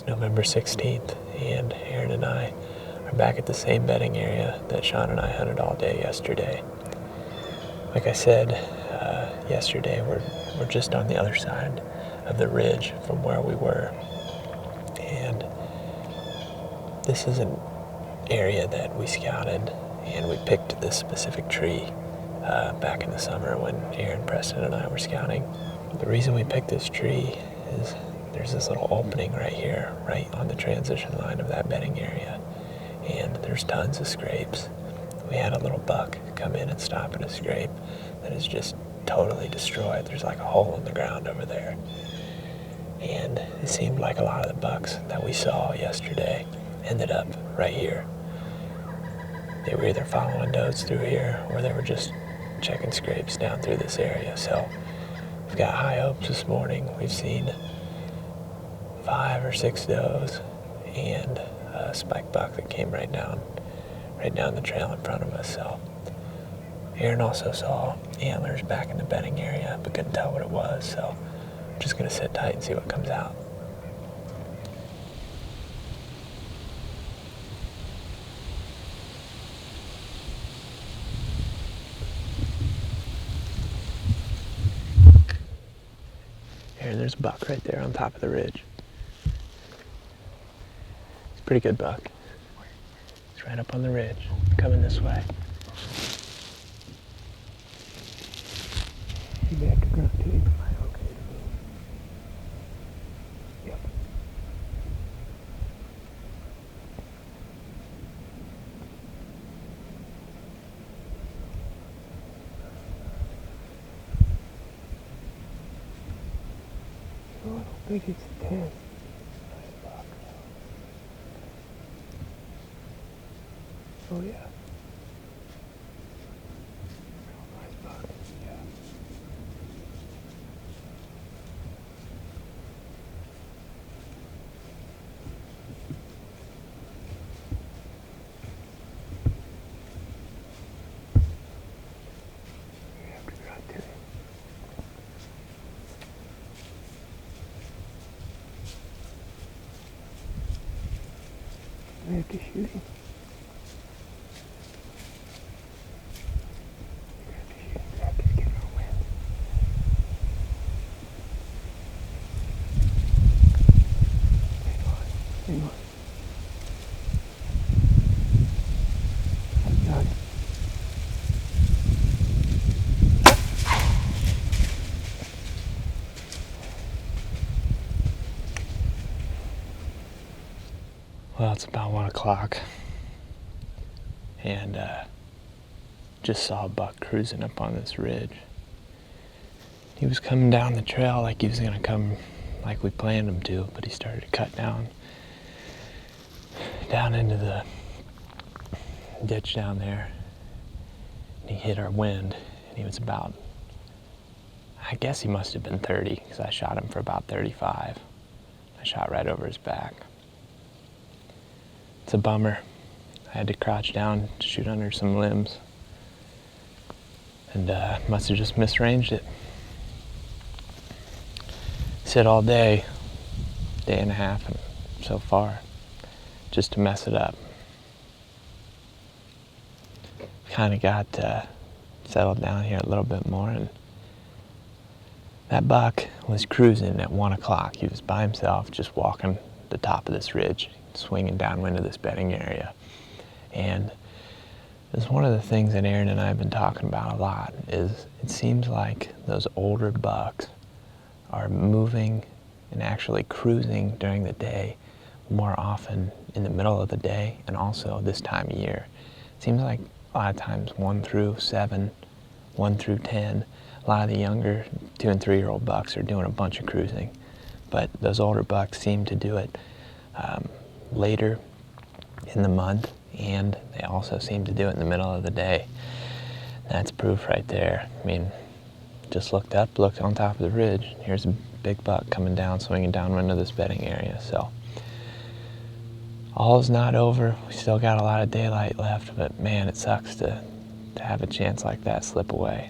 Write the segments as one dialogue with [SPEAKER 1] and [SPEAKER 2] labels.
[SPEAKER 1] It's November 16th, and Aaron and I are back at the same bedding area that Sean and I hunted all day yesterday. Like I said, yesterday we're just on the other side of the ridge from where we were, and this is an area that we scouted, and we picked this specific tree back in the summer when Aaron, Preston, and I were scouting. The reason we picked this tree is there's this little opening right here, right on the transition line of that bedding area, and there's tons of scrapes. We had a little buck come in and stop at a scrape that is just totally destroyed. There's like a hole in the ground over there. And it seemed like a lot of the bucks that we saw yesterday ended up right here. They were either following does through here or they were just checking scrapes down through this area. So we've got high hopes this morning. We've seen 5 or 6 does and a spike buck that came right down the trail in front of us. So Aaron also saw antlers back in the bedding area, but couldn't tell what it was. So I'm just gonna sit tight and see what comes out. Aaron, there's a buck right there on top of the ridge. It's a pretty good buck. It's right up on the ridge, coming this way. Maybe I could grunt to him. Okay. Yep. I don't think it's 10. Nice buck. Oh yeah. Nice buck. Yeah. You have to grunt to him. We have to shoot him. We have to shoot him. Zach is getting our wind. Hang on. I'm done. Well, it's about 1 o'clock, and just saw a buck cruising up on this ridge. He was coming down the trail like he was gonna come like we planned him to, but he started to cut down into the ditch down there, and he hit our wind, and he was about, I guess he must have been 30, because I shot him for about 35. I shot right over his back. It's a bummer. I had to crouch down to shoot under some limbs, and must have just misranged it. Sit all day and a half and so far, just to mess it up. Kind of got settled down here a little bit more, and that buck was cruising at 1 o'clock. He was by himself, just walking the top of this ridge, swinging downwind of this bedding area. And it's one of the things that Aaron and I have been talking about a lot, is it seems like those older bucks are moving and actually cruising during the day more often in the middle of the day and also this time of year. It seems like a lot of times 1 through 7, 1 through 10, a lot of the younger 2 and 3 year old bucks are doing a bunch of cruising, but those older bucks seem to do it later in the month, and they also seem to do it in the middle of the day. That's proof right there. I mean, just looked on top of the ridge. Here's a big buck coming down, swinging downwind of this bedding area. So all is not over. We still got a lot of daylight left, but man, it sucks to have a chance like that slip away.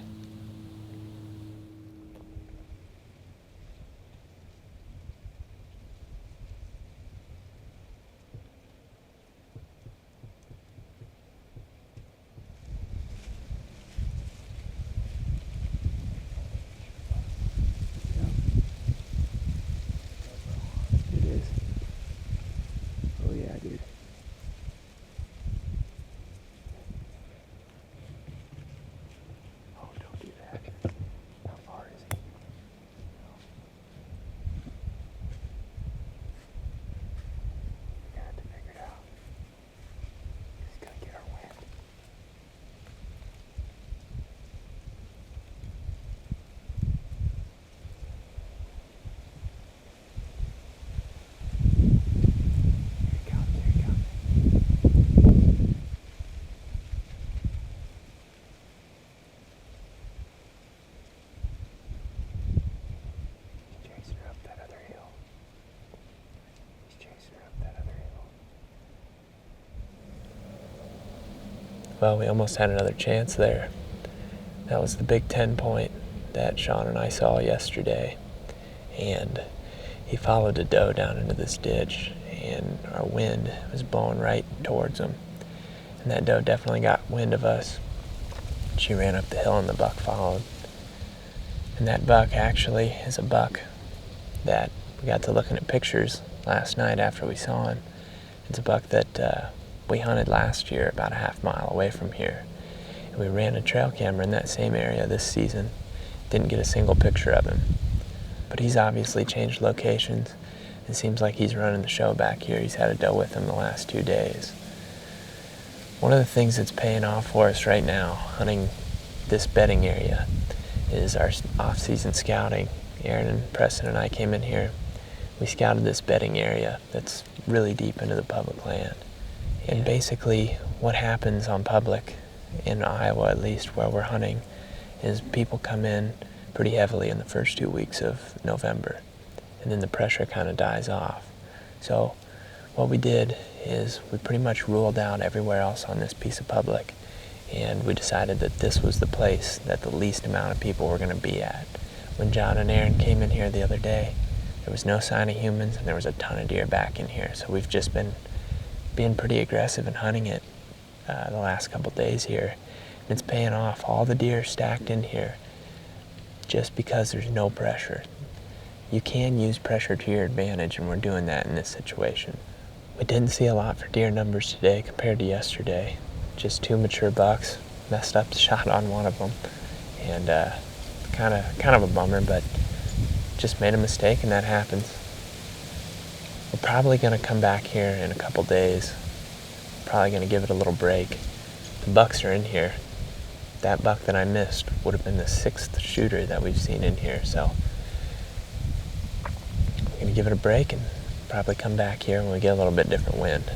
[SPEAKER 1] Well, we almost had another chance there. That was the big 10 point that Sean and I saw yesterday. And he followed a doe down into this ditch, and our wind was blowing right towards him. And that doe definitely got wind of us. She ran up the hill and the buck followed. And that buck actually is a buck that we got to looking at pictures last night after we saw him. It's a buck that we hunted last year about a half mile away from here. And we ran a trail camera in that same area this season. Didn't get a single picture of him. But he's obviously changed locations. It seems like he's running the show back here. He's had a doe with him the last 2 days. One of the things that's paying off for us right now, hunting this bedding area, is our off-season scouting. Aaron and Preston and I came in here. We scouted this bedding area that's really deep into the public land. And basically what happens on public, in Iowa at least, where we're hunting, is people come in pretty heavily in the first 2 weeks of November, and then the pressure kind of dies off. So what we did is we pretty much ruled out everywhere else on this piece of public, and we decided that this was the place that the least amount of people were going to be at. When John and Aaron came in here the other day, there was no sign of humans, and there was a ton of deer back in here. So we've just been being pretty aggressive in hunting it the last couple days here. And it's paying off. All the deer stacked in here just because there's no pressure. You can use pressure to your advantage, and we're doing that in this situation. We didn't see a lot for deer numbers today compared to yesterday. Just 2 mature bucks. Messed up the shot on one of them, and kind of a bummer, but just made a mistake, and that happens. We're probably going to come back here in a couple days. Probably going to give it a little break. The bucks are in here. That buck that I missed would have been the 6th shooter that we've seen in here, so we're going to give it a break and probably come back here when we get a little bit different wind.